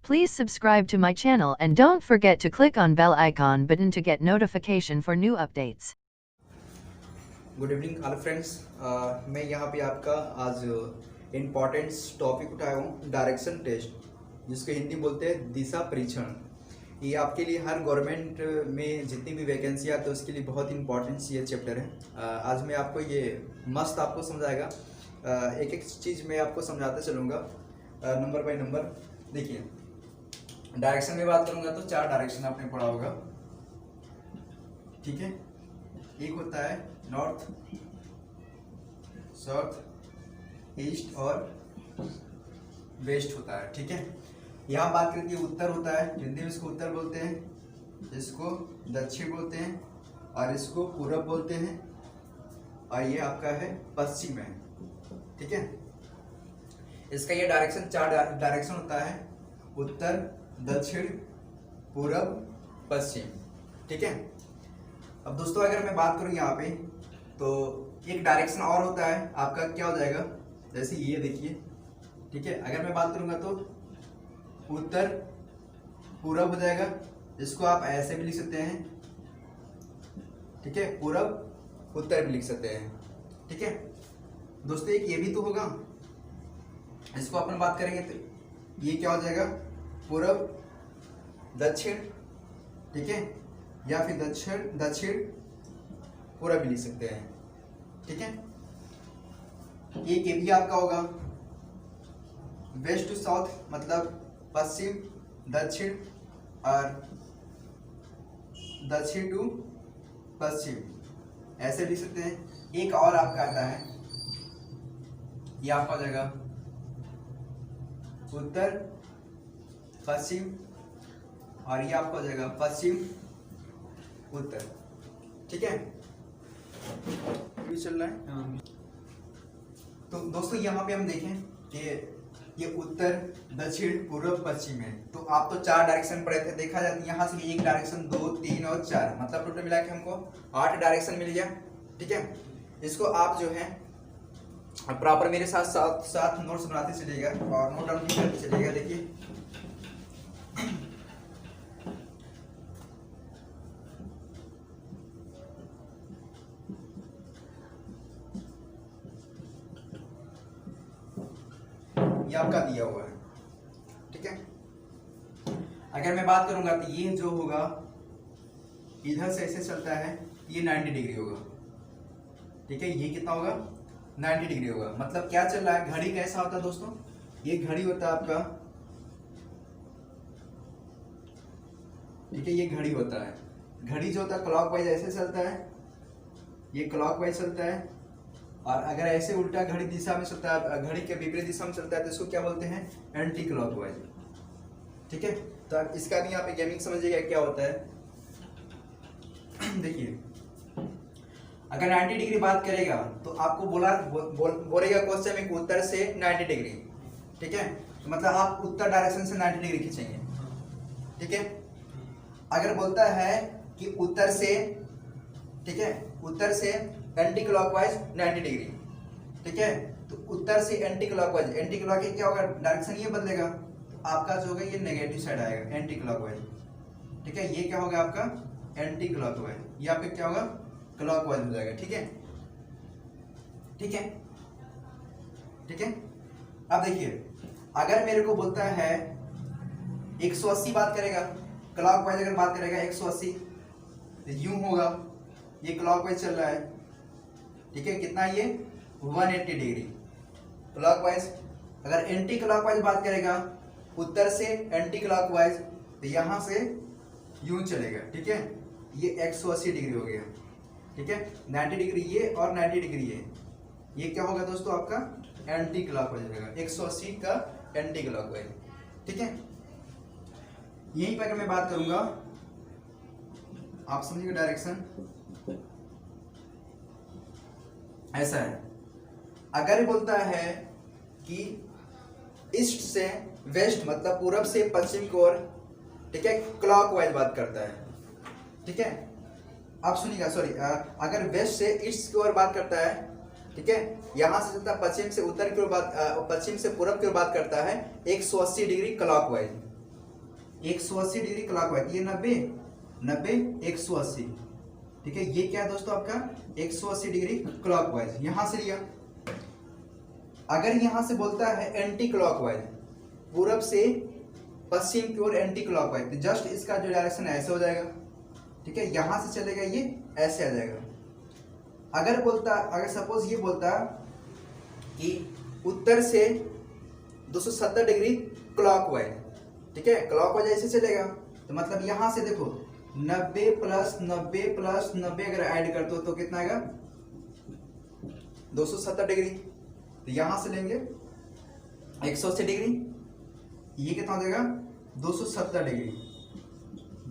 Please subscribe to my channel and don't forget to click on bell icon button to get notification for new updates. Good evening hello friends. मैं यहाँ पे आपका आज important topic उठाया हूँ direction test, जिसको हिंदी बोलते हैं दिशा परीक्षण। ये आपके लिए हर गवर्नमेंट में जितनी भी वैकेंसी आती है उसके लिए बहुत इंपॉर्टेंट ये चैप्टर है। आज मैं आपको ये मस्त आपको समझाएगा, एक एक चीज़ मैं आपको समझाते चलूँगा नंबर बाय नंबर। देखिए, डायरेक्शन में बात करूँगा तो 4 डायरेक्शन आपने पढ़ा होगा, ठीक है। एक होता है नॉर्थ, साउथ, ईस्ट और वेस्ट होता है, ठीक है। यहाँ बात करके उत्तर होता है, हिंदी में इसको उत्तर बोलते हैं, इसको दक्षिण बोलते हैं और इसको पूरब बोलते हैं, और ये आपका है पश्चिम है, ठीक है। इसका ये डायरेक्शन 4 डायरेक्शन होता है, उत्तर, दक्षिण, पूरब, पश्चिम, ठीक है। अब दोस्तों अगर मैं बात करूं यहाँ पे तो एक डायरेक्शन और होता है आपका, क्या हो जाएगा, जैसे ये देखिए, ठीक है। अगर मैं बात करूंगा तो उत्तर पूरब हो जाएगा, इसको आप ऐसे भी लिख सकते हैं, ठीक है। पूरब उत्तर भी लिख सकते हैं, ठीक है। दोस्तों एक ये भी तो होगा, इसको अपन बात करेंगे तो ये क्या हो जाएगा, पूरब दक्षिण, ठीक है, या फिर दक्षिण दक्षिण पूरब भी लिख सकते हैं, ठीक है। एक ये भी आपका होगा वेस्ट टू साउथ, मतलब पश्चिम दक्षिण और दक्षिण टू पश्चिम, ऐसे लिख सकते हैं। एक और आपका आता है, ये आपका हो जाएगा उत्तर पश्चिम, और ये आपका हो जाएगा पश्चिम उत्तर, ठीक है। भी चल रहा है। तो दोस्तों यहाँ पे हम देखें कि ये उत्तर दक्षिण पूर्व पश्चिम है, तो आप तो 4 डायरेक्शन पढ़े थे, देखा जाता है यहाँ से एक डायरेक्शन 2 3 और 4, मतलब टोटल मिला के हमको 8 डायरेक्शन मिल गया, ठीक है। इसको आप जो है प्रॉपर मेरे साथ साथ साथ नोट्स बनाते चलिएगा और नोट डाउन करते चलिएगा। देखिए ये आपका दिया हुआ है, ठीक है। अगर मैं बात करूंगा तो ये जो होगा इधर से ऐसे चलता है, ये 90 डिग्री होगा, ठीक है। ये कितना होगा, 90 डिग्री होगा। मतलब क्या चल रहा है, घड़ी कैसा होता है दोस्तों, ये घड़ी होता है आपका, ठीक है। ये घड़ी होता है, घड़ी जो होता है क्लॉकवाइज ऐसे चलता है, ये क्लॉकवाइज चलता है, और अगर ऐसे उल्टा घड़ी दिशा में चलता है, घड़ी के विपरीत दिशा में चलता है तो इसको क्या बोलते हैं, एंटी क्लॉकवाइज, ठीक है। तो इसका भी यहाँ पे गेमिंग समझिएगा क्या होता है। देखिए अगर 90 डिग्री बात करेगा तो आपको बोलेगा क्वेश्चन में उत्तर से 90 डिग्री, ठीक है। तो मतलब आप उत्तर डायरेक्शन से 90 डिग्री खींचेंगे, ठीक है। अगर बोलता है कि उत्तर से, ठीक है, उत्तर से एंटी क्लॉकवाइज 90 डिग्री, ठीक है। तो उत्तर से एंटी क्लॉकवाइज, एंटी क्लॉकवाइज क्या होगा, डायरेक्शन ये बदलेगा, तो आपका जो होगा ये नेगेटिव साइड आएगा, एंटी क्लॉकवाइज, ठीक है। ये क्या होगा आपका एंटी क्लॉकवाइज, ये आपका क्या होगा क्लॉकवाइज हो जाएगा, ठीक है, ठीक है, ठीक है। अब देखिए अगर मेरे को बोलता है 180 बात करेगा, क्लॉकवाइज अगर बात करेगा 180 तो यूं होगा, ये क्लॉकवाइज चल रहा है, ठीक है। कितना ये 180 डिग्री क्लॉकवाइज। अगर एंटी क्लॉकवाइज बात करेगा, उत्तर से एंटी क्लॉकवाइज, तो यहां से यूं चलेगा, ठीक है। ये 180 डिग्री हो गया, ठीक है। 90 डिग्री ये और 90 डिग्री ये क्या होगा दोस्तों आपका एंटी क्लॉकवाइज हो जाएगा, 180 का एंटी क्लॉकवाइज, ठीक है। यहीं पर अगर मैं बात करूंगा, आप समझिए डायरेक्शन ऐसा है। अगर बोलता है कि ईस्ट से वेस्ट, मतलब पूरब से पश्चिम की ओर, ठीक है, क्लॉकवाइज बात करता है, ठीक है। आप सुनिएगा, सॉरी, अगर वेस्ट से ईस्ट की ओर बात करता है, ठीक है, यहां से चलता पश्चिम से उत्तर की ओर बात, पश्चिम से पूरब की ओर बात करता है 180 डिग्री क्लॉकवाइज, 180 डिग्री क्लॉकवाइज, ये 90 90 180, ठीक है। ये क्या है दोस्तों आपका 180 डिग्री क्लॉकवाइज, यहां से लिया। अगर यहां से बोलता है एंटी क्लॉकवाइज, पूरब से पश्चिम की ओर एंटी क्लॉकवाइज, तो जस्ट इसका जो डायरेक्शन है ऐसे हो जाएगा, ठीक है। यहां से चलेगा ये ऐसे आ जाएगा। अगर सपोज ये बोलता कि उत्तर से 270 डिग्री क्लॉकवाइज, ठीक है, क्लॉकवाइज ऐसे चलेगा, तो मतलब यहां से देखो 90 प्लस 90 प्लस 90 अगर ऐड करते हो तो कितना आएगा 270 डिग्री। तो यहां से लेंगे 180 डिग्री, ये कितना हो जाएगा 270 डिग्री,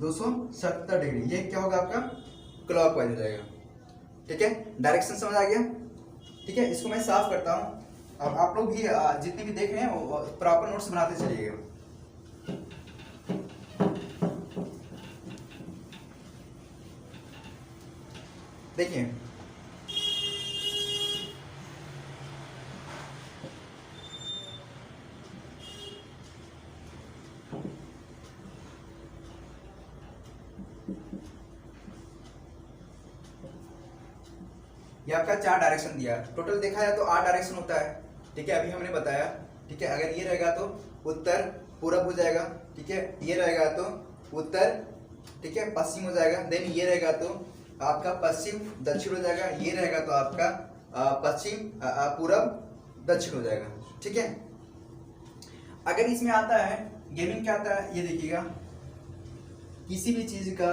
270 डिग्री, ये क्या होगा आपका क्लॉकवाइज हो जाएगा, ठीक है। डायरेक्शन समझ आ गया, ठीक है। इसको मैं साफ करता हूं। अब आप लोग भी जितने भी देख रहे हैं वो प्रॉपर नोट्स बनाते चलिएगा। देखिए ये आपका 4 डायरेक्शन दिया, टोटल देखा जाए तो 8 डायरेक्शन होता है, ठीक है। अभी हमने बताया, ठीक है। अगर ये रहेगा तो उत्तर पूरब हो जाएगा, ठीक है। ये रहेगा तो उत्तर, ठीक है, पश्चिम हो जाएगा। देन ये रहेगा तो आपका पश्चिम दक्षिण हो जाएगा। ये रहेगा तो आपका पश्चिम पूरब दक्षिण हो जाएगा, ठीक है। अगर इसमें आता है गेमिंग क्या आता है, ये देखिएगा, किसी भी चीज का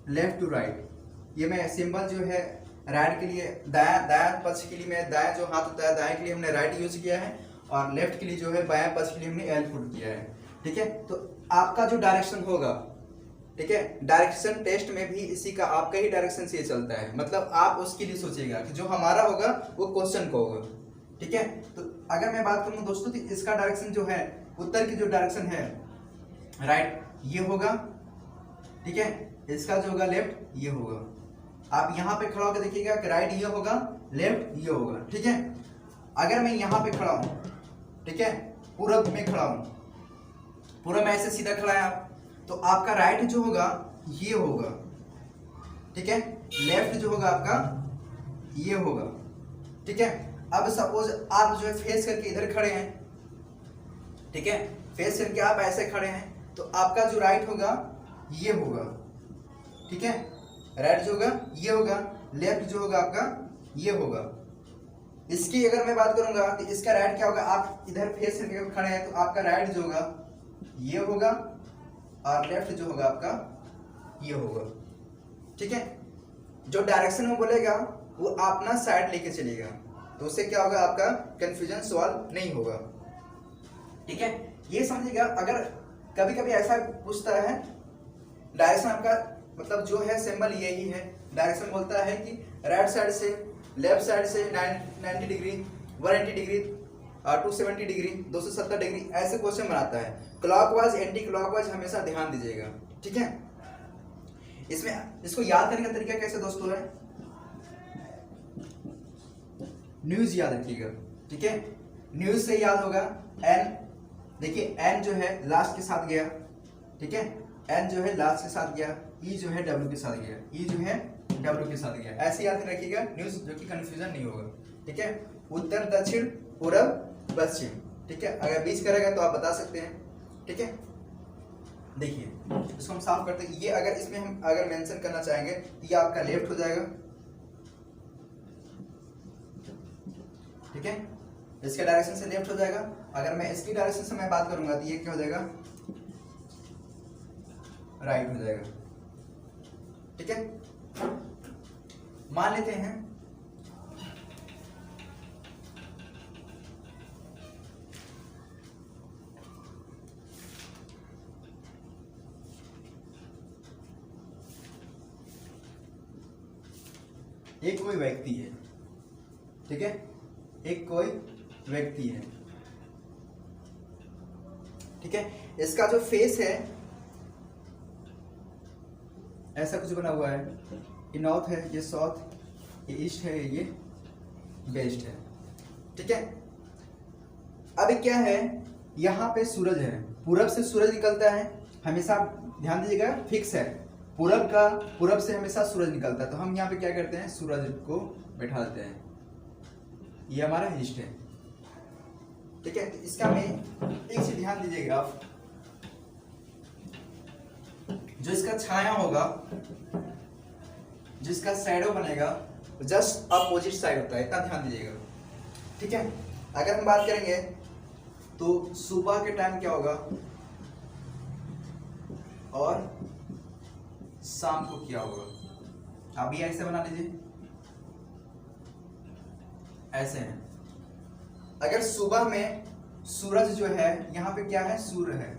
लेफ्ट टू राइट, ये मैं सिंबल जो है राइट के लिए दाया पक्ष के लिए मैं दाया जो हाथ होता है दाएं के लिए हमने राइट यूज किया है, और लेफ्ट के लिए जो है बायां पक्ष के लिए हमने एल पुट किया है, ठीक है। तो आपका जो डायरेक्शन होगा, ठीक है, डायरेक्शन टेस्ट में भी इसी का आपका ही डायरेक्शन से चलता है, मतलब आप उसके लिए सोचिएगा कि जो हमारा होगा वो क्वेश्चन का होगा, ठीक है। तो अगर मैं बात करूं दोस्तों तो इसका डायरेक्शन जो है, उत्तर की जो डायरेक्शन है राइट ये होगा, ठीक है। इसका जो होगा लेफ्ट ये होगा। आप यहाँ पे खड़ा होकर देखिएगा कि राइट ये होगा, लेफ्ट ये होगा, ठीक है। अगर मैं यहाँ पे खड़ा हूं, ठीक है, पूरब में खड़ा हूं, पूरब में ऐसे सीधा खड़ा है आप, तो आपका राइट जो होगा ये होगा, ठीक है। लेफ्ट जो होगा आपका ये होगा, ठीक है। अब सपोज आप जो है फेस करके इधर खड़े हैं, ठीक है, फेस करके आप ऐसे खड़े हैं, तो आपका जो राइट होगा ये होगा, ठीक है। राइट जो होगा ये होगा, लेफ्ट जो होगा आपका ये होगा। इसकी अगर मैं बात करूंगा तो इसका राइट क्या होगा, आप इधर फेस करके खड़े हैं तो आपका राइट जो होगा ये होगा, और लेफ्ट जो होगा आपका ये होगा, ठीक है। जो डायरेक्शन में बोलेगा वो अपना साइड लेके चलेगा, तो उससे क्या होगा आपका कंफ्यूजन सॉल्व नहीं होगा, ठीक है। ये समझिएगा। अगर कभी कभी ऐसा पूछता है डायरेक्शन आपका मतलब जो है सिंबल यही है, डायरेक्शन बोलता है कि राइट साइड से लेफ्ट साइड से 90 डिग्री 180 डिग्री 270 डिग्री 270 डिग्री ऐसे क्वेश्चन बनाता है। क्लॉकवाइज एंटी क्लॉकवाइज हमेशा ध्यान दीजिएगा, ठीक है। इसमें इसको याद करने का तरीका कैसे दोस्तों है, न्यूज याद रखिएगा, ठीक है। न्यूज से याद होगा एन, देखिए एन जो है लास्ट के साथ गया, ठीक है, एन जो है लास्ट के साथ गया, ई जो है डब्ल्यू के साथ गया, ई जो है डब्ल्यू के साथ गया, ऐसे याद रखिएगा न्यूज, जो कि कंफ्यूजन नहीं होगा, ठीक है। उत्तर दक्षिण पूरब पश्चिम, ठीक है। अगर बीच का रहेगा तो आप बता सकते हैं, ठीक है। देखिए इसको हम साफ करते हैं। ये अगर इसमें हम अगर मेंशन करना चाहेंगे तो ये आपका लेफ्ट हो जाएगा, ठीक है। इसके डायरेक्शन से लेफ्ट हो जाएगा। अगर मैं इसकी डायरेक्शन से मैं बात करूंगा तो ये क्या हो जाएगा राइट हो जाएगा, ठीक है। मान लेते हैं एक कोई व्यक्ति है, ठीक है, एक कोई व्यक्ति है, ठीक है। इसका जो फेस है ऐसा कुछ बना हुआ है, ये नॉर्थ है, ये साउथ, ये ईस्ट है, ये वेस्ट है, ठीक है। अभी क्या है यहाँ पे सूरज है, पूरब से सूरज निकलता है, हमेशा ध्यान दीजिएगा फिक्स है, पूरब से हमेशा सूरज निकलता है। तो हम यहाँ पे क्या करते हैं, सूरज को बैठा देते हैं, ये हमारा ईस्ट है। ठीक है, तो इसका में एक चीज ध्यान दीजिएगा आप, जो इसका छाया होगा, जिसका शैडो बनेगा, जस्ट अपोजिट साइड होता है, इतना ध्यान दीजिएगा। ठीक है, अगर हम बात करेंगे तो सुबह के टाइम क्या होगा और शाम को क्या होगा, आप भी ऐसे बना लीजिए, ऐसे है। अगर सुबह में सूरज जो है, यहाँ पे क्या है, सूर्य है,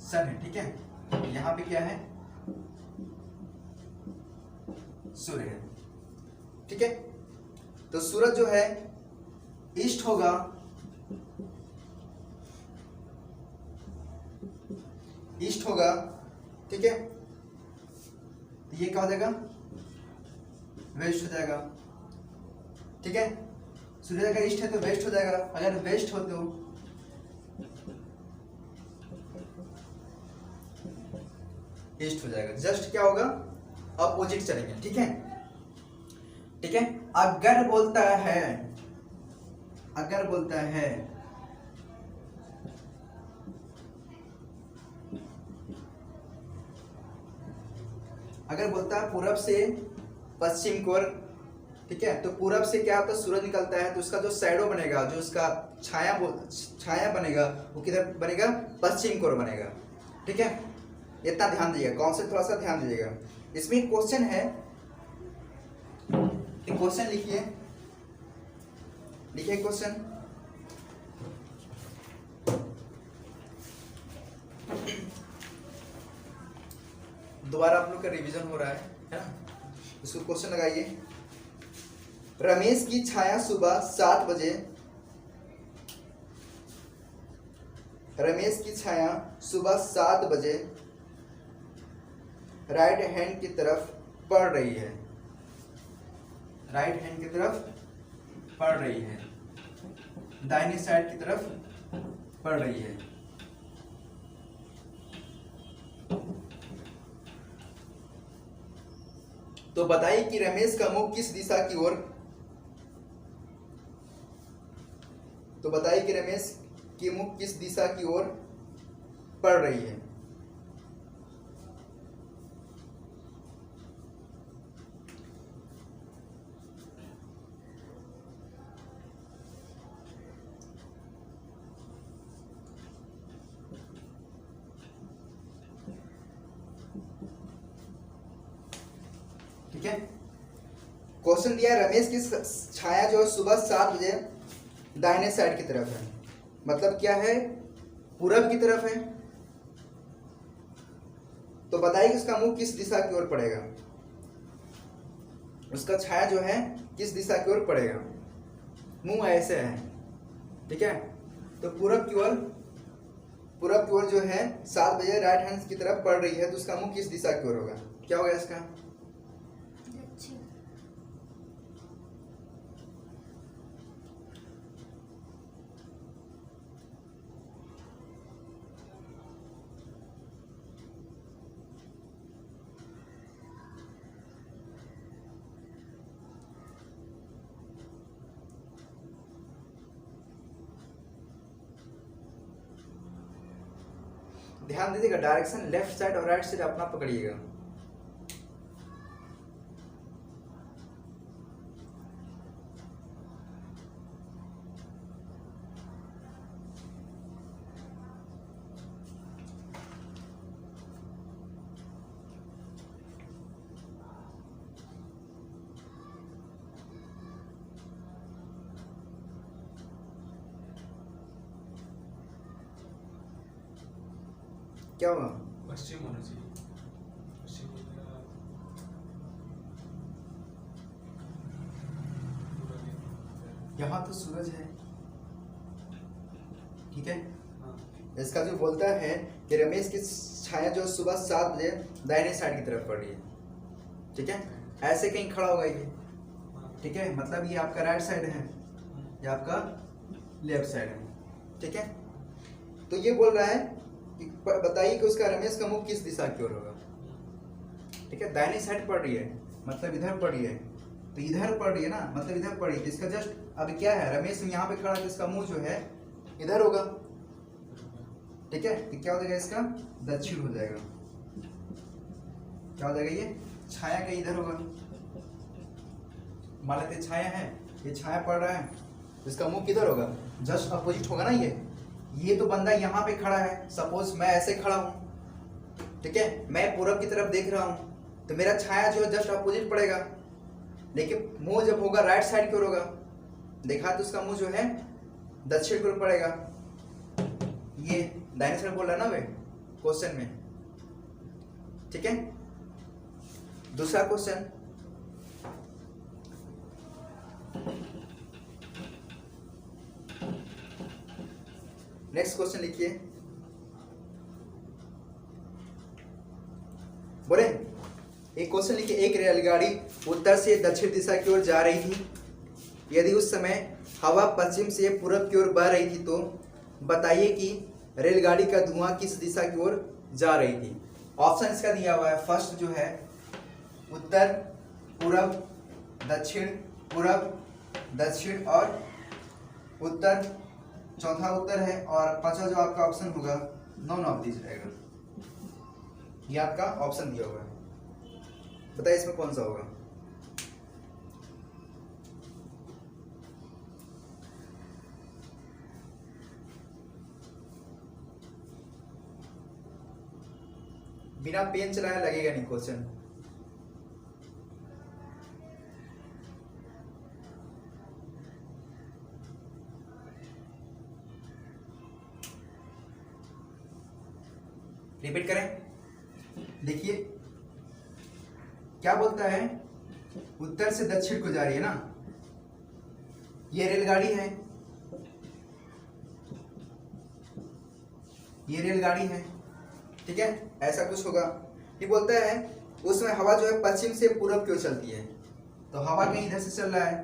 सन है। ठीक है, यहाँ पे क्या है, सूर्य है। ठीक है, तो सूरज जो है ईस्ट होगा, ईस्ट होगा। ठीक है, तो ये क्या हो जाएगा, वेस्ट हो जाएगा। ठीक है, सूर्य का ईस्ट है तो वेस्ट हो जाएगा, अगर वेस्ट हो तो ईस्ट हो जाएगा, जस्ट क्या होगा, अपोजिट चलेंगे। ठीक है, ठीक है। अगर बोलता है, अगर बोलता है अगर बोलता है पूरब से पश्चिम की ओर, ठीक है, तो पूरब से क्या होता है, सूरज निकलता है, तो उसका जो शैडो बनेगा, जो उसका छाया बनेगा, वो किधर बनेगा, पश्चिम की ओर बनेगा। ठीक है, इतना ध्यान दीजिएगा, कॉन्सेप्ट थोड़ा सा ध्यान दीजिएगा। इसमें क्वेश्चन है, क्वेश्चन लिखिए, लिखिए क्वेश्चन। दोबारा आप लोग का रिवीजन हो रहा है ना, इसको क्वेश्चन लगाइए। रमेश की छाया सुबह 7 बजे, रमेश की छाया सुबह 7 बजे राइट हैंड की तरफ पड़ रही है, राइट हैंड की तरफ पड़ रही है, दाहिनी साइड की तरफ पड़ रही है। तो बताइए कि रमेश का मुख किस दिशा की ओर, तो बताइए कि रमेश की मुख किस दिशा की ओर पड़ रही है। ठीक है, क्वेश्चन दिया है रमेश की छाया जो है सुबह 7 बजे दाहिने साइड की तरफ है, मतलब क्या है, पूरब की तरफ है। तो बताइए कि उसका मुंह किस दिशा की ओर पड़ेगा, उसका छाया जो है किस दिशा की ओर पड़ेगा, मुंह ऐसे है। ठीक है, तो पूरब की ओर जो है 7 बजे राइट हैंड की तरफ पड़ रही है, तो उसका मुंह किस दिशा की ओर होगा, क्या होगा इसका, ध्यान दीजिएगा, डायरेक्शन लेफ्ट साइड और राइट साइड अपना पकड़िएगा। क्या होगा, पश्चिम होना चाहिए, पश्चिम यहाँ तो सूरज है। ठीक है, हाँ। इसका जो बोलता है कि रमेश की छाया जो सुबह 7 बजे दाहिने साइड की तरफ पड़ रही है। ठीक है, ऐसे कहीं खड़ा होगा ये। ठीक है, मतलब ये आपका राइट साइड है, ये आपका लेफ्ट साइड है। ठीक है, तो ये बोल रहा है कि बताइए कि उसका रमेश का मुख किस दिशा की ओर होगा। ठीक है, दाहिनी साइड पड़ रही है मतलब इधर पड़ रही है, तो इधर पड़ रही है ना मतलब इधर पड़ रही है, तो इसका जस्ट अब क्या है, रमेश यहाँ पे खड़ा है तो इसका मुंह जो है इधर होगा। ठीक है, तो क्या हो जाएगा, इसका दक्षिण हो जाएगा। क्या हो जाएगा, ये छाया का इधर होगा। मान लेते छाया है, ये छाया पड़ रहा है तो इसका मुंह किधर होगा, जस्ट अपोजिट होगा ना। ये तो बंदा यहाँ पे खड़ा है, सपोज मैं ऐसे खड़ा हूँ, ठीक है, मैं पूरब की तरफ देख रहा हूँ, तो मेरा छाया जो है जस्ट अपोजिट पड़ेगा, लेकिन मुंह जब होगा राइट साइड की ओर होगा, देखा तो उसका मुंह जो है दक्षिण की ओर पड़ेगा। ये दाहिने साइड बोल रहा है ना वे क्वेश्चन में। ठीक है, दूसरा क्वेश्चन, नेक्स्ट क्वेश्चन लिखिए। बोले एक क्वेश्चन लिखिए, एक रेलगाड़ी उत्तर से दक्षिण दिशा की ओर जा रही थी, यदि उस समय हवा पश्चिम से पूरब की ओर बह रही थी तो बताइए कि रेलगाड़ी का धुआं किस दिशा की ओर जा रही थी। ऑप्शन इसका दिया हुआ है, फर्स्ट जो है उत्तर, पूरब, दक्षिण, पूरब, दक्षिण और उत्तर, चौथा उत्तर है, और पांचवा जो आपका ऑप्शन होगा नॉन ऑफ दिस रहेगा। ये आपका ऑप्शन दिया हुआ है, बताइए इसमें कौन सा होगा। बिना पेन चलाए लगेगा नहीं क्वेश्चन। रिपीट करें, देखिए क्या बोलता है, उत्तर से दक्षिण को जा रही है ना, ये रेलगाड़ी है, ये रेलगाड़ी है, ठीक है, ऐसा कुछ होगा। ये बोलता है उसमें हवा जो है पश्चिम से पूरब की ओर चलती है, तो हवा कहीं इधर से चल रहा है,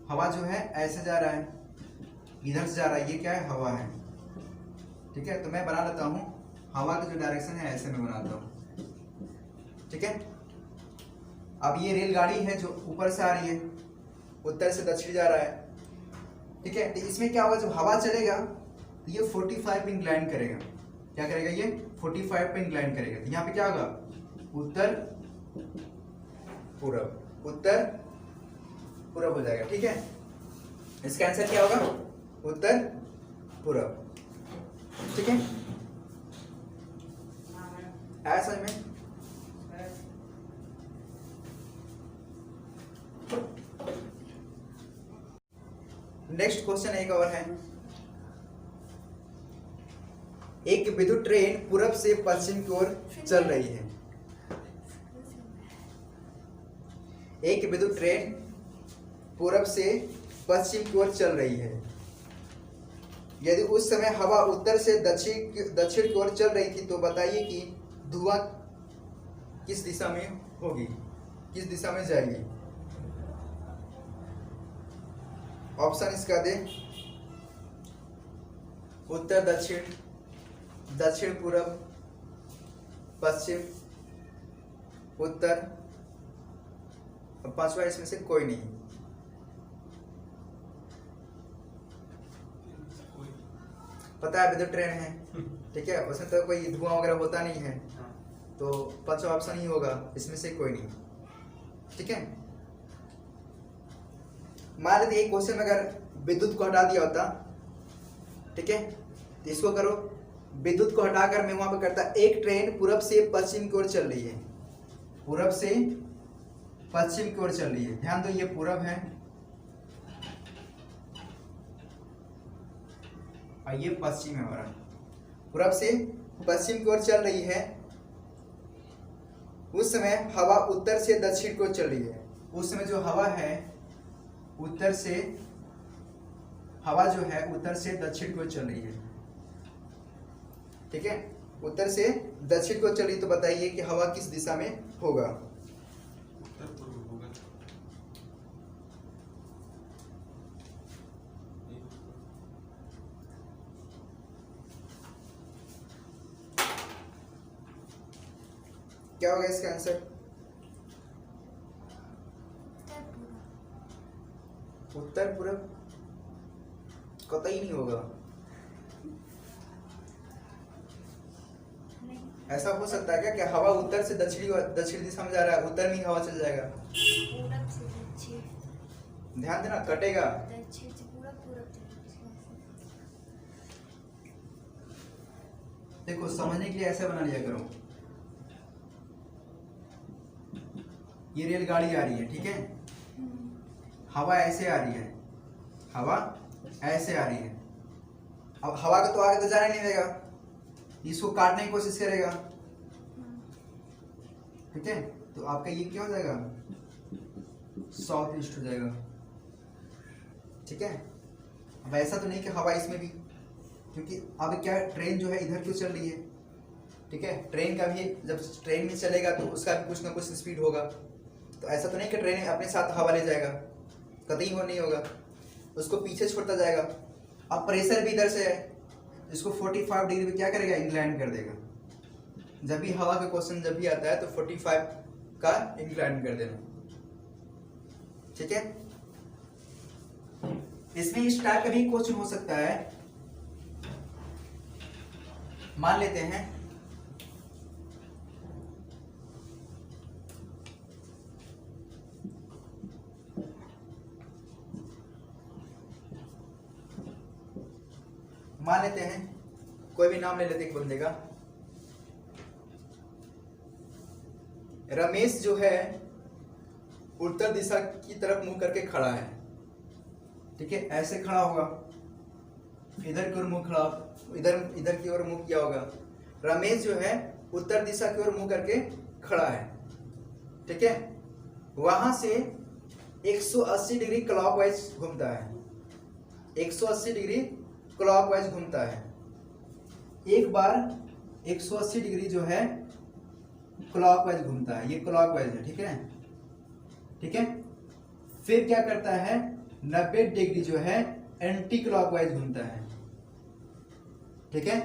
हवा जो है ऐसे जा रहा है, इधर से जा रहा है, ये क्या है, हवा है। ठीक है, तो मैं बना लेता हूँ, हवा का जो डायरेक्शन है ऐसे में बनाता हूँ। ठीक है, अब ये रेलगाड़ी है जो ऊपर से आ रही है, उत्तर से दक्षिण जा रहा है। ठीक है, तो इसमें क्या होगा, जब हवा चलेगा तो ये 45 पे इंक्लाइन करेगा। क्या करेगा, ये 45 पे इंक्लाइन करेगा, तो यहाँ पे क्या होगा, उत्तर पूरब, उत्तर पूरब हो जाएगा। ठीक है, इसका आंसर क्या होगा, उत्तर पूरब। ठीक है, आया समझ में। नेक्स्ट क्वेश्चन एक और है, एक विद्युत ट्रेन पूरब से पश्चिम की ओर चल रही है, एक विद्युत ट्रेन पूरब से पश्चिम की ओर चल रही है, यदि उस समय हवा उत्तर से दक्षिण की ओर चल रही थी तो बताइए कि धुआं किस दिशा में होगी, किस दिशा में जाएगी। ऑप्शन इसका दे, उत्तर दक्षिण, दक्षिण पूरब, पश्चिम, उत्तर, पांचवा इसमें से कोई नहीं। पता है विद्युत ट्रेन है, ठीक है, उसमें तो कोई धुआं वगैरह होता नहीं है, तो पांचवा ऑप्शन ही होगा, इसमें से कोई नहीं। ठीक है, मान लेते एक क्वेश्चन में अगर विद्युत को हटा दिया होता, ठीक है, तो इसको करो, विद्युत को हटाकर मैं वहां पर करता, एक ट्रेन पूरब से पश्चिम की ओर चल रही है, पूरब से पश्चिम की ओर चल रही है, ध्यान दो ये पूरब है और ये पश्चिम है हमारा, पूरब से पश्चिम की ओर चल रही है, उस समय हवा उत्तर से दक्षिण की ओर चल रही है, उस समय जो हवा है उत्तर से, हवा जो है उत्तर से दक्षिण की ओर चल रही है। ठीक है, उत्तर से दक्षिण की ओर चल रही, तो बताइए कि हवा किस दिशा में होगा। उत्तर पूर्व होगा। क्या होगा इसका आंसर? उत्तर पूरब कतई नहीं होगा। ऐसा हो सकता है क्या कि हवा उत्तर से दक्षिण दिशा में जा रहा है, उत्तर में ही हवा चल जाएगा? पूरब से दक्षिण, ध्यान देना, कटेगा। दक्षिण से पूरब, पूरब से दक्षिण। देखो समझने के लिए ऐसे बना लिया करो, ये रेलगाड़ी आ रही है, ठीक है, हवा ऐसे आ रही है, हवा ऐसे आ रही है। अब हवा को तो आगे तो जाने नहीं देगा, इसको काटने की कोशिश करेगा, ठीक है, तो आपका ये क्या हो जाएगा? साउथ ईस्ट हो जाएगा, ठीक है। अब ऐसा तो नहीं कि हवा इसमें भी, क्योंकि अब क्या ट्रेन जो है इधर क्यों चल रही है, ठीक है, ट्रेन का भी जब ट्रेन में चलेगा तो उसका भी कुछ ना कुछ स्पीड होगा, तो ऐसा तो नहीं कि ट्रेन अपने साथ हवा ले जाएगा, कतई वो नहीं होगा, उसको पीछे छोड़ता जाएगा। अब प्रेशर भी इधर से है, इसको 45 डिग्री पे क्या करेगा? इंक्लाइन कर देगा। जब भी हवा का क्वेश्चन जब भी आता है तो 45 का इंक्लाइन कर देना, ठीक है। इसमें इस टाइप का भी क्वेश्चन हो सकता है। मान लेते हैं कोई भी नाम ले लेते एक बंदे का, रमेश जो है उत्तर दिशा की तरफ मुंह करके खड़ा है, ठीक है, ऐसे खड़ा होगा, इधर की ओर मुंह खड़ा, इधर की ओर मुंह किया होगा। रमेश जो है उत्तर दिशा की ओर मुंह करके खड़ा है, ठीक है, वहां से 180 डिग्री क्लॉकवाइज घूमता है, 180 डिग्री क्लॉकवाइज घूमता है। एक बार 180 डिग्री जो है क्लॉकवाइज घूमता है, ये क्लॉकवाइज है, ठीक है, ठीक है। फिर क्या करता है? 90 डिग्री जो है एंटी क्लॉकवाइज घूमता है, ठीक है।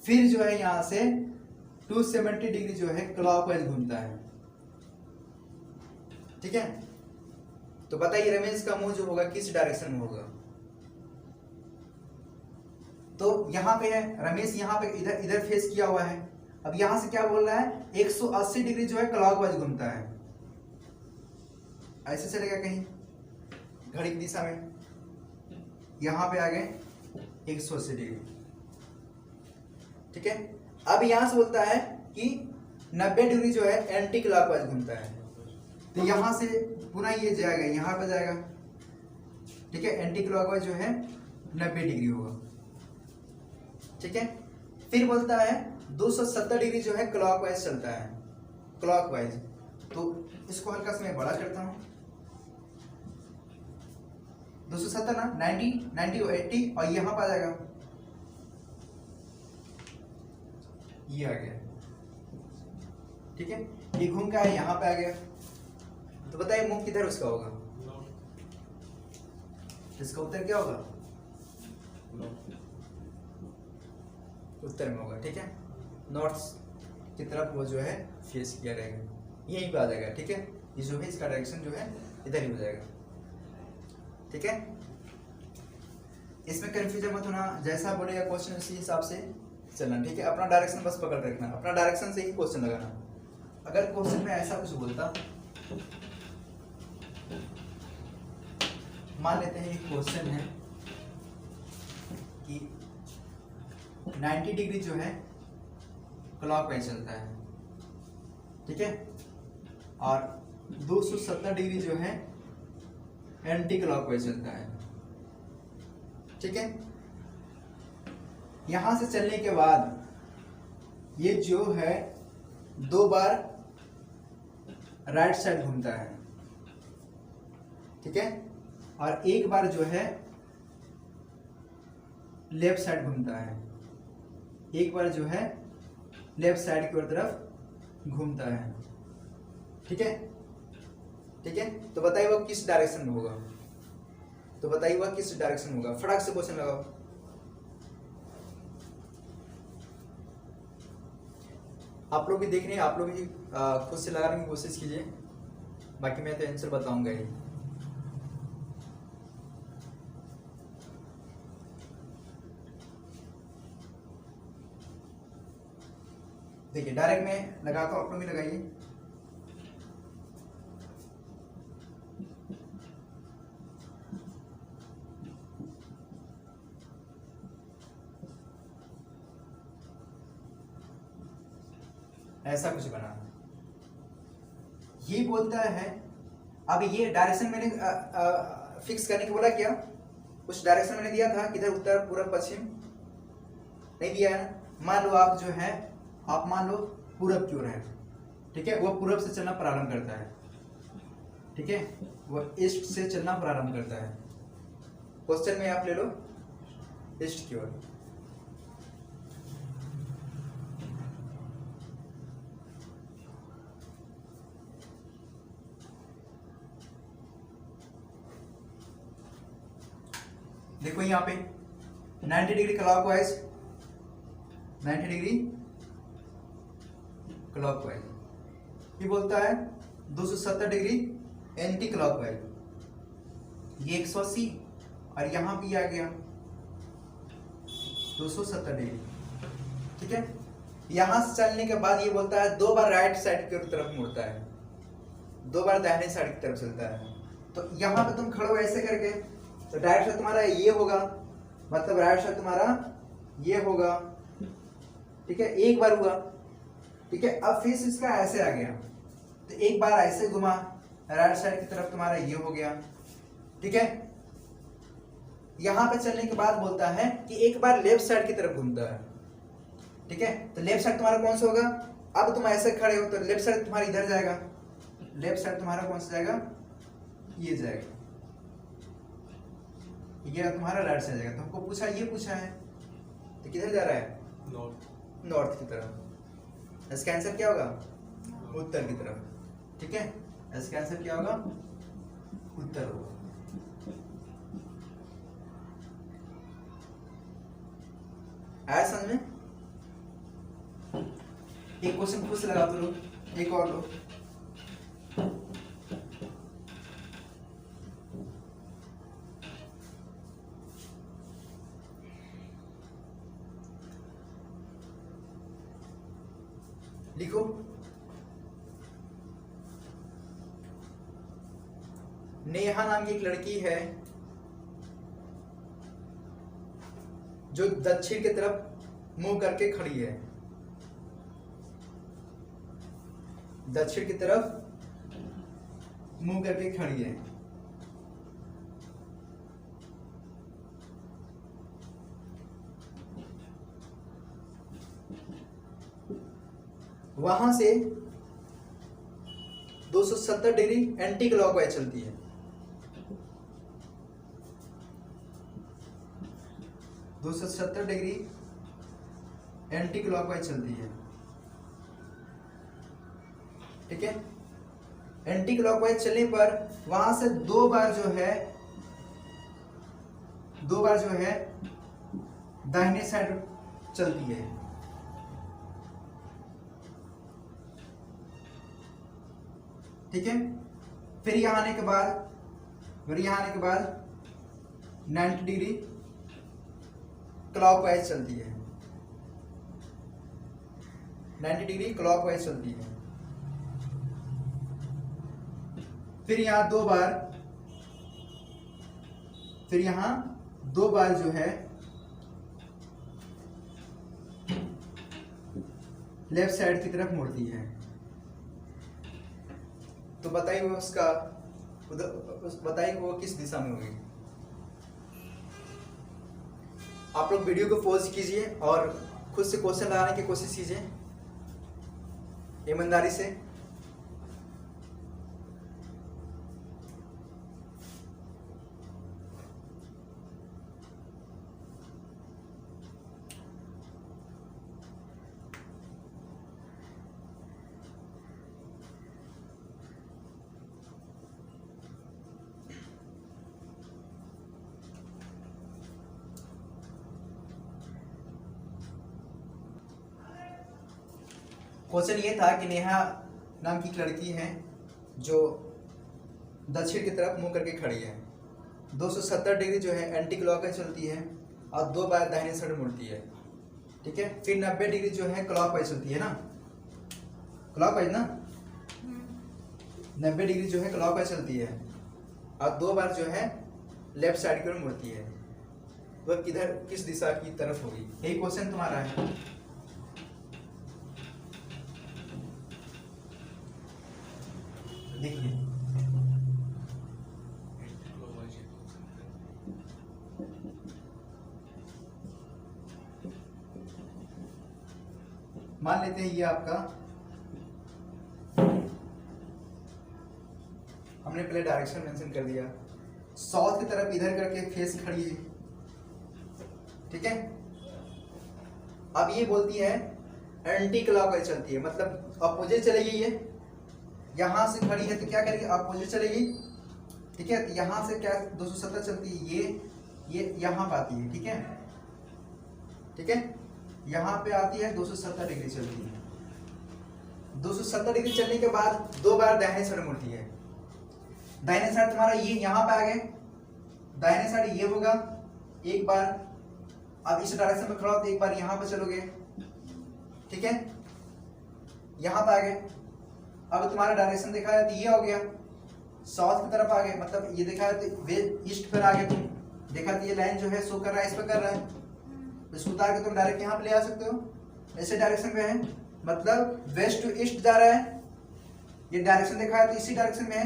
फिर जो है यहां से 270 डिग्री जो है क्लॉकवाइज घूमता है, ठीक है। तो बताइए रमेश का मुंह जो होगा किस डायरेक्शन में होगा? तो यहां पे है रमेश, यहां पे इधर फेस किया हुआ है। अब यहां से क्या बोल रहा है? 180 डिग्री जो है क्लॉकवाइज घूमता है, ऐसे चलेगा कहीं घड़ी की दिशा में, यहां पे आ गए 180 डिग्री, ठीक है। अब यहां से बोलता है कि 90 डिग्री जो है एंटी क्लॉकवाइज घूमता है, तो यहां से पुनः ये जाएगा, यहां पे जाएगा, ठीक है, एंटी क्लॉकवाइज जो है 90 डिग्री होगा, ठीक है। फिर बोलता है 270 डिग्री जो है क्लॉकवाइज चलता है, क्लॉकवाइज। तो इसको हल्का सा मैं बड़ा करता हूं, 270 ना 90 और 80 और यहां पर आ जाएगा, ये आ गया, ठीक है। ये घूम का है यहां पे आ गया, तो बताइए मुंह किधर उसका होगा? इसका उत्तर क्या होगा? उत्तर में होगा, ठीक है, नॉर्थ की तरफ वो जो है फेस किया रहेगा, यहीं पे आ जाएगा, ठीक है। ये जो है इसका डायरेक्शन जो है इधर ही हो जाएगा, ठीक है। इसमें कंफ्यूजन मत होना, जैसा बोलेगा क्वेश्चन उसी हिसाब से चलना, ठीक है। अपना डायरेक्शन बस पकड़ रखना, अपना डायरेक्शन से ही क्वेश्चन लगाना। अगर क्वेश्चन में ऐसा कुछ बोलता, मान लेते हैं एक क्वेश्चन है कि 90 डिग्री जो है क्लॉकवाइज चलता है, ठीक है, और 270 डिग्री जो है एंटी क्लॉकवाइज चलता है, ठीक है। यहां से चलने के बाद ये जो है 2 बार राइट साइड घूमता है, ठीक है, और 1 बार जो है लेफ्ट साइड घूमता है, 1 बार जो है लेफ्ट साइड की ओर तरफ घूमता है, ठीक है, ठीक है। तो बताइए वो किस डायरेक्शन में होगा? तो बताइए वह किस डायरेक्शन में होगा? फटाक से क्वेश्चन लगाओ। आप लोग भी देख रहे हैं, आप लोग भी खुद से लगाने की कोशिश कीजिए, बाकी मैं तो आंसर बताऊंगा ही। देखिए डायरेक्ट मैं लगाता हूँ, आप लोग भी लगाइए। ऐसा कुछ बना, ये बोलता है। अब ये डायरेक्शन मैंने फिक्स करने को बोला क्या, कुछ डायरेक्शन मैंने दिया था, किधर उत्तर पूर्व पश्चिम नहीं दिया है। मान लो आप जो है, आप मान लो पूरब की ओर है, ठीक है, वो पूरब से चलना प्रारंभ करता है, ठीक है, वो ईस्ट से चलना प्रारंभ करता है। क्वेश्चन में आप ले लो ईस्ट की ओर। देखो यहाँ पे 90 डिग्री क्लॉकवाइज, 90 डिग्री क्लॉकवाइज, ये बोलता है 270 डिग्री एंटी क्लॉकवाइज, ये 180 और यहाँ भी आ गया 270 डिग्री, ठीक है। यहां से चलने के बाद ये बोलता है 2 बार राइट साइड की तरफ मुड़ता है, 2 बार दाहिने साइड की तरफ चलता है। तो यहाँ पे तुम खड़े हो ऐसे करके, तो राइट साइड तुम्हारा ये होगा, मतलब राइट साइड तुम्हारा ये होगा, ठीक है, एक बार हुआ, ठीक है। अब फिर इसका ऐसे आ गया, तो एक बार ऐसे घुमा, राइट साइड की तरफ तुम्हारा ये हो गया, ठीक है। यहां पे चलने के बाद बोलता है कि एक बार लेफ्ट साइड की तरफ घूमता है, ठीक है। तो लेफ्ट साइड तुम्हारा कौन सा होगा, अब तुम ऐसे खड़े हो तो लेफ्ट साइड तुम्हारा इधर जाएगा, लेफ्ट साइड तुम्हारा कौन सा जाएगा, ये जाएगा, ये तुम्हारा राइट साइड जाएगा। तो हमको पूछा, ये पूछा है, तो किधर जा रहा है, नॉर्थ की तरफ। इसका आंसर क्या होगा, उत्तर की तरफ, ठीक है। इसका आंसर क्या होगा, उत्तर होगा। आया समझ में। एक क्वेश्चन खुद से लगा दो लोग, एक और लो। लिखो, नेहा नाम की एक लड़की है जो दक्षिण की तरफ मुंह करके खड़ी है, दक्षिण की तरफ मुंह करके खड़ी है। वहां से 270 डिग्री एंटी क्लॉकवाइज चलती है, 270 डिग्री एंटी क्लॉकवाइज चलती है, ठीक है। एंटी क्लॉकवाइज चलने पर वहां से 2 बार जो है, 2 बार जो है दाहिने साइड चलती है, ठीक है। फिर यहां आने के बाद, 90 डिग्री क्लॉकवाइज चलती है, 90 डिग्री क्लॉकवाइज चलती है। फिर यहां 2 बार, फिर यहां 2 बार जो है लेफ्ट साइड की तरफ मुड़ती है। तो बताइए वो उसका, बताइए वो किस दिशा में होगी। आप लोग वीडियो को पॉज कीजिए और खुद से क्वेश्चन लगाने की कोशिश कीजिए ईमानदारी से। क्वेश्चन ये था कि नेहा नाम की एक लड़की है जो दक्षिण की तरफ मुंह करके खड़ी है, 270 डिग्री जो है एंटी क्लॉकवाइज चलती है और 2 बार दाहिने साइड मुड़ती है, ठीक है। फिर 90 डिग्री जो है क्लॉकवाइज चलती है ना, क्लॉकवाइज ना, 90 डिग्री जो है क्लॉकवाइज चलती है और 2 बार जो है लेफ्ट साइड की ओर मुड़ती है। वह किधर किस दिशा की तरफ होगी, यही क्वेश्चन तुम्हारा है। देखिए मान लेते हैं ये आपका, हमने पहले डायरेक्शन मेंशन कर दिया, साउथ की तरफ इधर करके फेस खड़ी है, ठीक है। अब ये बोलती है एंटी क्लॉकवाइज चलती है, मतलब अपोजिट चलेगी, ये यहां से खड़ी है तो क्या करेगी, अपोजिट चलेगी, ठीक है। तो यहां से क्या 270 चलती है, ये यहां पे आती है, ठीक है, ठीक है, यहां पे आती है 270 डिग्री चलती है। 270 डिग्री चलने के बाद 2 बार दाहिने साइड मुड़ती है। दाहिने साइड तुम्हारा ये यहां पे आ गए, दाहिने साइड ये होगा एक बार, अब इस डायरेक्शन में खड़ा हो तो एक बार यहां पे चलोगे, ठीक है, यहां पे आ गए। अब तुम्हारा डायरेक्शन देखा है तो ये हो गया, साउथ की तरफ आ गए, मतलब ये देखा है तो वे ईस्ट पर आ गए, तुम देखा तो ये लाइन जो है शो कर रहा है, इस पर कर रहा है, इसको उतार के तुम डायरेक्ट यहाँ पे ले आ सकते हो, ऐसे डायरेक्शन में है, मतलब वेस्ट टू ईस्ट जा रहा है। ये डायरेक्शन देखा है तो इसी डायरेक्शन में है,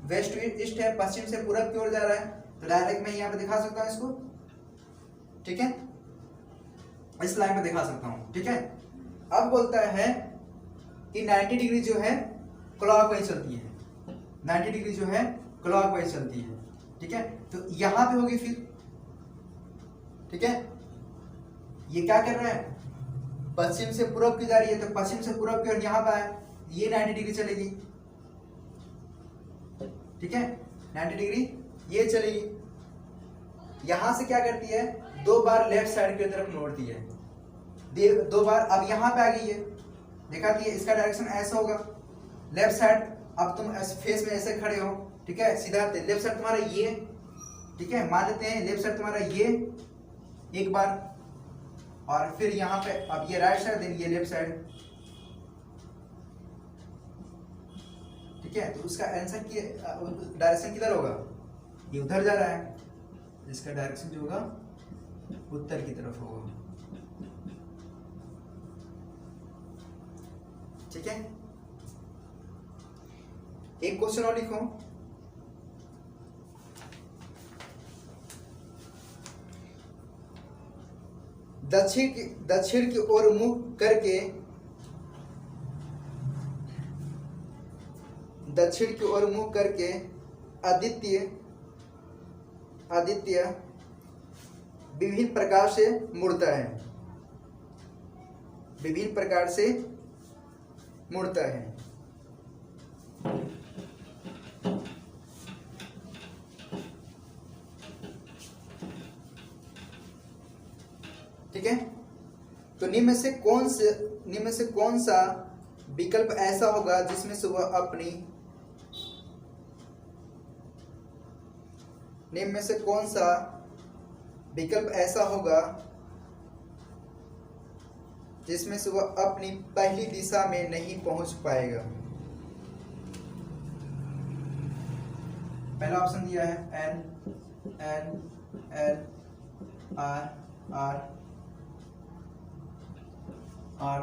वेस्ट टू ईस्ट है, पश्चिम से पूरब की ओर जा रहा है, तो डायरेक्ट मैं यहाँ पे दिखा सकता हूँ इसको, ठीक है, इस लाइन में दिखा सकता हूँ, ठीक है। अब बोलता है कि 90 डिग्री जो है क्लॉकवाइज चलती है, 90 डिग्री जो है क्लॉकवाइज चलती है, ठीक है। तो यहाँ पे होगी फिर, ठीक है, ये क्या कर रहा है, पश्चिम से पूरब की जा रही है, तो पश्चिम से पूरब की ओर यहाँ पे है, ये 90 डिग्री चलेगी, ठीक है, 90 डिग्री ये चलेगी। यहां से क्या करती है, 2 बार लेफ्ट साइड की तरफ मोड़ती है, 2 बार। अब यहाँ पे आ गई है, देखा कि इसका डायरेक्शन ऐसा होगा, लेफ्ट साइड। अब तुम फेस में ऐसे खड़े हो, ठीक है, सीधा लेफ्ट साइड तुम्हारा ये, ठीक है, मान लेते हैं लेफ्ट साइड तुम्हारा ये एक बार, और फिर यहाँ पे अब ये राइट साइड, देन ये लेफ्ट साइड, ठीक है। तो उसका आंसर की डायरेक्शन किधर होगा, ये उधर जा रहा है, इसका डायरेक्शन जो होगा उत्तर की तरफ होगा, ठीक है। एक क्वेश्चन और लिखो, दक्षिण की ओर मुख करके, दक्षिण की ओर मुख करके आदित्य विभिन्न प्रकार से मुड़ता है, विभिन्न प्रकार से मुड़ता है, ठीक है। तो निम्न में से कौन सा विकल्प ऐसा होगा जिसमें से वह अपनी, निम्न में से कौन सा विकल्प ऐसा होगा जिसमें से वह अपनी पहली दिशा में नहीं पहुंच पाएगा। पहला ऑप्शन दिया है N N L R R R,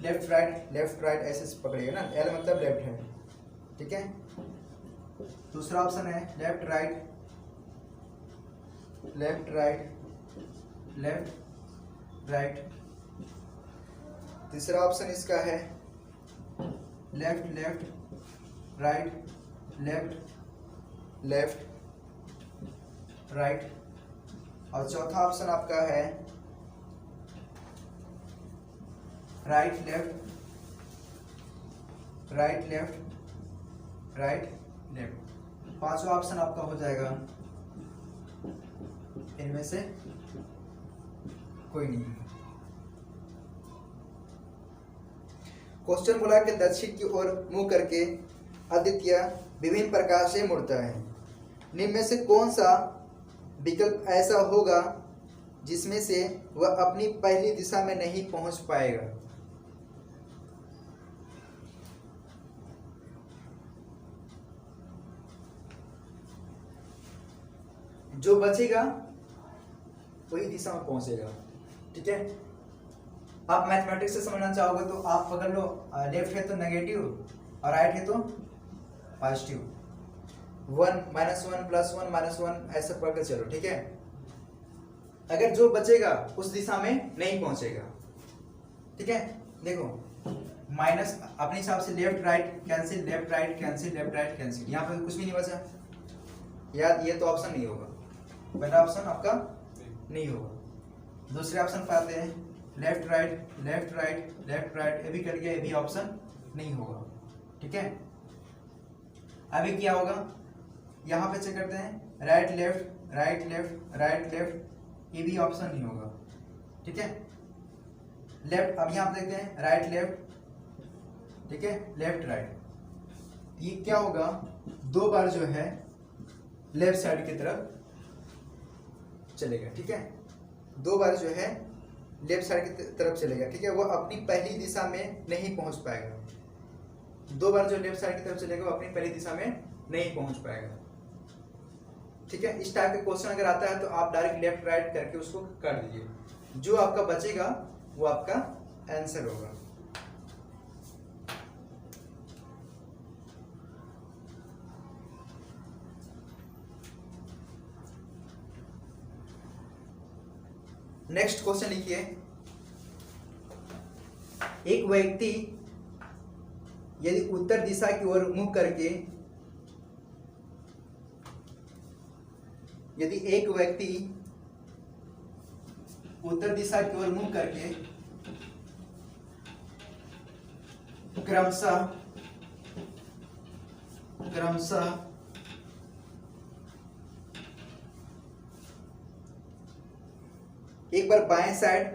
left right ऐसे पकड़िएगा ना, एल मतलब लेफ्ट है, ठीक है। दूसरा ऑप्शन है लेफ्ट राइट, लेफ्ट राइट। तीसरा ऑप्शन इसका है लेफ्ट राइट, लेफ्ट राइट। और चौथा ऑप्शन आपका है राइट लेफ्ट। पांचवा ऑप्शन आपका हो जाएगा इनमें से कोई नहीं। क्वेश्चन बोला कि दक्षिण की ओर मुंह करके आदित्य विभिन्न प्रकार से मुड़ता है। निम्न में से कौन सा विकल्प ऐसा होगा जिसमें से वह अपनी पहली दिशा में नहीं पहुंच पाएगा? जो बचेगा वही दिशा में पहुंचेगा। ठीक है, आप मैथमेटिक्स से समझना चाहोगे तो आप पकड़ लो, लेफ्ट है तो नेगेटिव और राइट है तो पॉजिटिव, 1 -1 +1 -1 ऐसे पढ़ के चलो। ठीक है, अगर जो बचेगा उस दिशा में नहीं पहुंचेगा। ठीक है, देखो माइनस अपने हिसाब से left right cancel, left right cancel, left right cancel, यहाँ पे कुछ भी नहीं बचा यार, ये तो ऑप्शन नहीं होगा। पहला ऑप्शन आपका नहीं होगा। दूसरे ऑप्शन पे आते हैं, left right left right left right, ये भी कर गया, ये भी ऑप्शन नहीं होगा। ठीक है, अभी क्या होगा, यहाँ पे चेक करते हैं, right left right left right left, ये भी ऑप्शन नहीं होगा। ठीक है, लेफ्ट, अब यहाँ पे देखते हैं राइट लेफ्ट, ठीक है, लेफ्ट राइट, ये क्या होगा, 2 बार जो है लेफ्ट साइड की तरफ चलेगा। ठीक है, 2 बार जो है लेफ्ट साइड की तरफ चलेगा। ठीक है, वो अपनी पहली दिशा में नहीं पहुंच पाएगा। 2 बार जो लेफ्ट साइड की तरफ चलेगा वो अपनी पहली दिशा में नहीं पहुंच पाएगा। ठीक है, इस टाइप का क्वेश्चन अगर आता है तो आप डायरेक्ट लेफ्ट राइट करके उसको कर दीजिए। जो आपका बचेगा वो आपका आंसर होगा। नेक्स्ट क्वेश्चन लिखिए, एक व्यक्ति यदि उत्तर दिशा की ओर मुंह करके, यदि एक व्यक्ति उत्तर दिशा की ओर मुंह करके क्रमशः एक बार बाएं साइड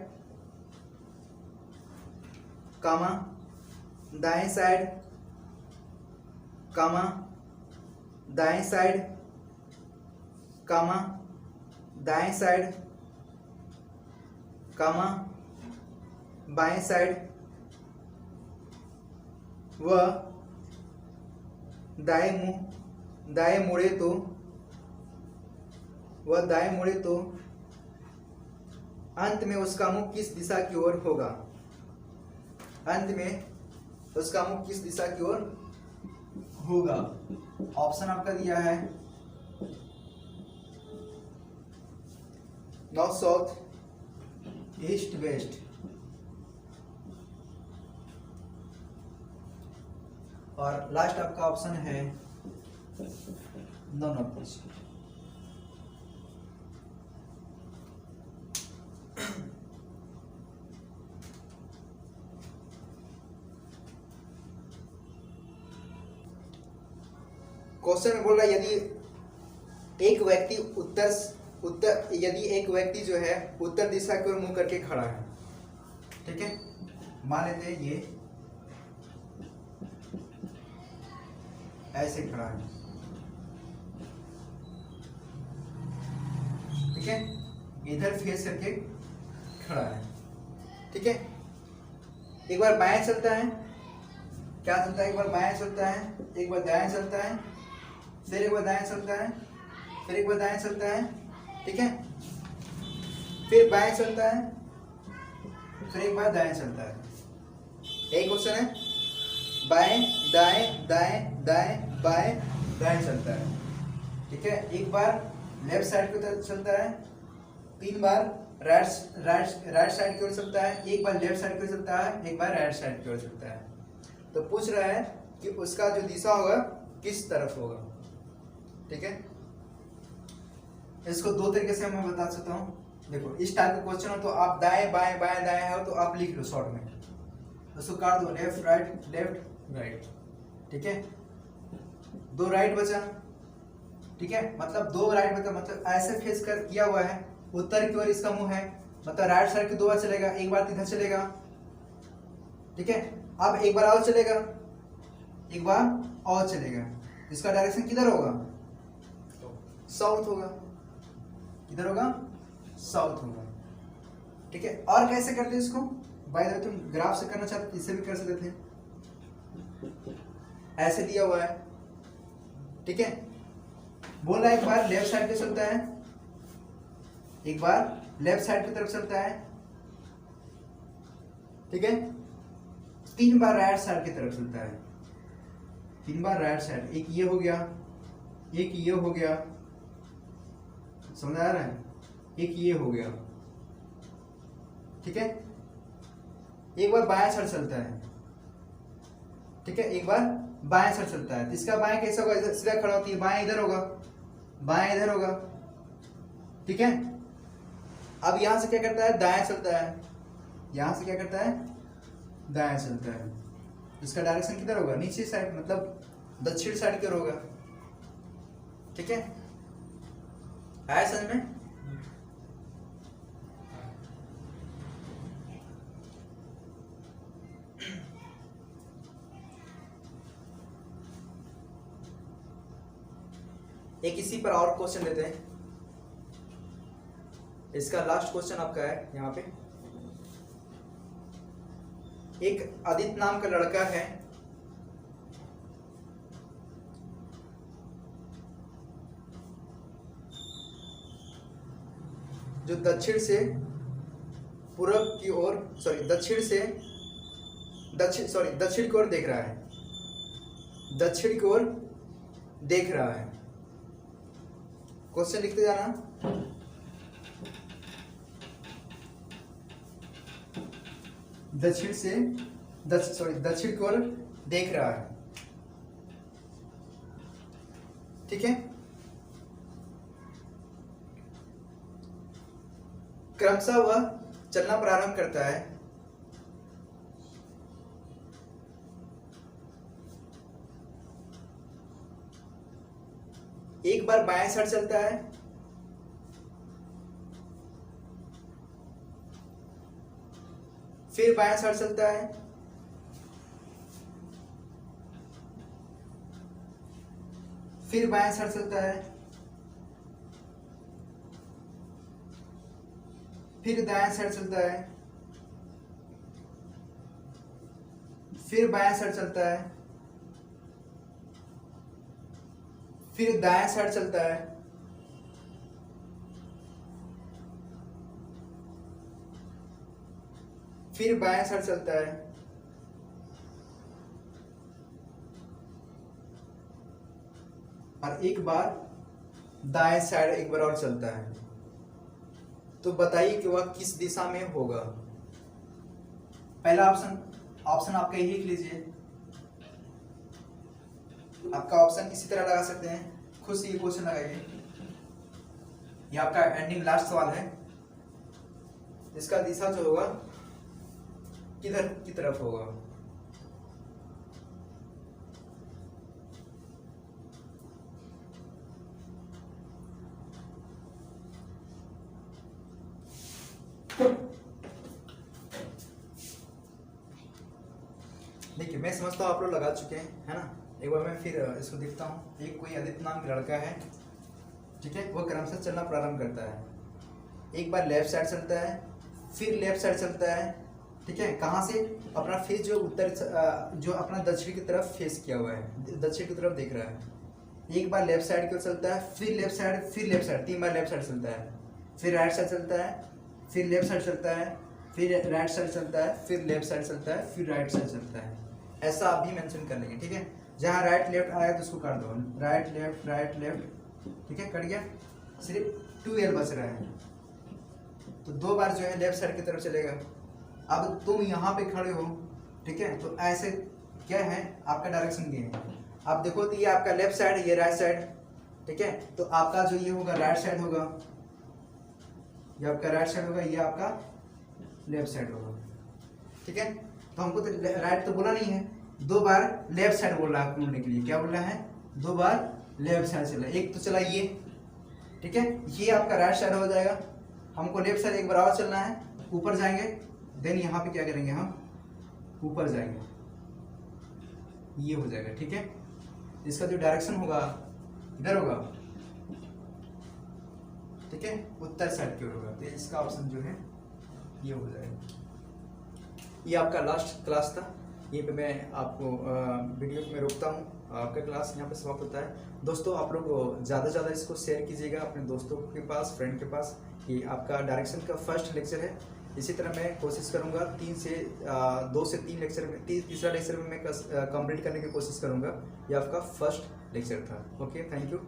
कामा, दाएं साइड कामा, दाएं साइड कामा, दाएं साइड कामा, बाएं साइड, व दाएं मुड़े तो, वह दाएं मुड़े तो अंत में उसका मुख किस दिशा की ओर होगा? अंत में उसका मुख किस दिशा की ओर होगा? ऑप्शन आपका दिया है नॉर्थ साउथ ईस्ट वेस्ट, और लास्ट आपका ऑप्शन है नॉन ऑफ दिस। क्वेश्चन में बोल रहा है यदि एक व्यक्ति जो है उत्तर दिशा की ओर मुंह करके खड़ा है। ठीक है, मान लेते हैं ये ऐसे खड़ा है। ठीक है, इधर फेस करके खड़ा है। ठीक है, एक बार बाएं चलता है, क्या चलता है, एक बार बाएं चलता है, एक बार दाएं चलता है, फिर एक बार दाएं चलता है, फिर एक बार दाएं चलता है। ठीक है, फिर बाएं चलता है, फिर एक बार दाएं चलता है। एक क्वेश्चन है, बाएं दाएं दाएं दाएं बाएं दाएं चलता है। ठीक है, एक बार लेफ्ट साइड की तरफ चलता है, 3 बार राइट साइड की ओर चलता है, एक बार लेफ्ट साइड की ओर चलता है, एक बार राइट साइड की ओर चलता है। तो पूछ रहा है कि उसका जो दिशा होगा किस तरफ होगा। ठीक है, इसको 2 तरीके से मैं बता सकता हूँ। देखो, इस टाइप का क्वेश्चन हो तो आप दाएं बाएं बाएं दाएं हो तो आप लिख लो शॉर्ट में, उसको काट दो, लेफ्ट राइट। ठीक है, 2 राइट बचा। ठीक है, मतलब 2 राइट बचा, मतलब ऐसे फेस कर किया हुआ है, उत्तर की ओर इसका मुंह है, मतलब राइट साइड की 2 बार चलेगा, एक बार इधर चलेगा। ठीक है, अब एक बार और चलेगा, एक बार और चलेगा, इसका डायरेक्शन किधर होगा? साउथ होगा। किधर होगा? साउथ होगा। ठीक है, और कैसे करते हैं इसको? बाय द वे तुम ग्राफ से करना चाहते इससे भी कर सकते थे, ऐसे दिया हुआ है। ठीक है, बोल रहा है एक बार लेफ्ट साइड पे चलता है, एक बार लेफ्ट साइड की तरफ चलता है, ठीक है, 3 बार राइट साइड की तरफ चलता है, 3 बार राइट साइड। एक ये हो गया, एक ये हो गया, समझ आ रहा है? एक ये हो गया। ठीक है, एक बार बाएं साइड चलता है, ठीक है, एक बार बाएं साइड चलता है। इसका बाएं कैसा होगा? सीधा खड़ा होती है, बाएं इधर होगा, बाएं इधर होगा। ठीक है, अब यहां से क्या करता है? दाएं चलता है, यहां से क्या करता है? दाएं चलता है। इसका डायरेक्शन किधर होगा? नीचे साइड, मतलब दक्षिण साइड की ओर होगा। ठीक है, आया समझ में? एक इसी पर और क्वेश्चन लेते हैं। इसका लास्ट क्वेश्चन आपका है यहाँ पे। एक आदित्य नाम का लड़का है, जो दक्षिण से पूरब की ओर, दक्षिण की ओर देख रहा है, दक्षिण की ओर देख रहा है। क्वेश्चन लिखते जाना। दक्षिण की ओर देख रहा है। ठीक है, क्रमशः वह चलना प्रारंभ करता है। एक बार बाएं साइड चलता है, फिर बाएं साइड चलता है, फिर बाएं साइड चलता है, फिर दाएं साइड चलता है, फिर बाएं साइड चलता है, फिर दाएं साइड चलता है, फिर बाएं साइड चलता है, और एक बार दाएं साइड एक बार और चलता है। तो बताइए कि वह किस दिशा में होगा? पहला ऑप्शन आपका यही लिख लीजिए। आपका ऑप्शन इसी तरह लगा सकते हैं, खुद से ये क्वेश्चन लगाइए। ये आपका एंडिंग लास्ट सवाल है। इसका दिशा जो होगा किधर की तरफ होगा? देखिए, मैं समझता हूँ आप लोग लगा चुके हैं, है ना। एक बार मैं फिर इसको देखता हूँ। एक कोई आदित्य नाम का लड़का है, ठीक है, वह क्रमशः चलना प्रारंभ करता है। एक बार लेफ्ट साइड चलता है, फिर लेफ्ट साइड चलता है, ठीक है। कहाँ से? अपना फेस जो जो अपना दक्षिण की तरफ फेस किया हुआ है, दक्षिण की तरफ देख रहा है। एक बार लेफ्ट साइड की ओर चलता है, फिर लेफ्ट साइड, फिर लेफ्ट साइड, 3 बार लेफ्ट साइड चलता है, फिर राइट साइड चलता है, फिर लेफ्ट साइड चलता है, फिर राइट साइड चलता है, फिर लेफ्ट साइड चलता है, फिर राइट साइड चलता है। ऐसा आप भी मेंशन कर लेंगे, ठीक है। जहाँ राइट लेफ्ट आया तो उसको काट दो, राइट लेफ्ट, ठीक है, कट गया। सिर्फ 2L बच रहा है, तो 2 बार जो है लेफ्ट साइड की तरफ चलेगा। अब तुम यहाँ पे खड़े हो, ठीक है, तो ऐसे क्या है, आपका डायरेक्शन ये है। आप देखो तो ये आपका लेफ्ट साइड, ये राइट साइड, ठीक है, तो आपका जो ये होगा राइट साइड होगा, ये आपका राइट साइड होगा, ये आपका लेफ्ट साइड होगा, ठीक है। तो हमको तो राइट तो बोला नहीं है, 2 बार लेफ्ट साइड बोल रहा है घूमने के लिए। क्या बोल रहा है? 2 बार लेफ्ट साइड चला, एक तो चला ये, ठीक है, ये आपका राइट साइड हो जाएगा। हमको लेफ्ट साइड एक बार और चलना है, ऊपर जाएंगे, देन यहाँ पे क्या करेंगे, हम ऊपर जाएंगे, ये हो जाएगा, ठीक है। इसका जो डायरेक्शन होगा इधर होगा, ठीक है, उत्तर साइड की ओर होगा, तो इसका ऑप्शन जो है ये हो जाएगा। ये आपका लास्ट क्लास था, ये पे मैं आपको वीडियो में रोकता हूँ, आपका क्लास यहाँ पे समाप्त होता है। दोस्तों आप लोग ज़्यादा से ज़्यादा इसको शेयर कीजिएगा अपने दोस्तों के पास, फ्रेंड के पास। ये आपका डायरेक्शन का फर्स्ट लेक्चर है। इसी तरह मैं कोशिश करूँगा 2 से 3 लेक्चर में, तीसरा लेक्चर में मैं कंप्लीट करने की कोशिश करूँगा। ये आपका फर्स्ट लेक्चर था। Okay, thank you.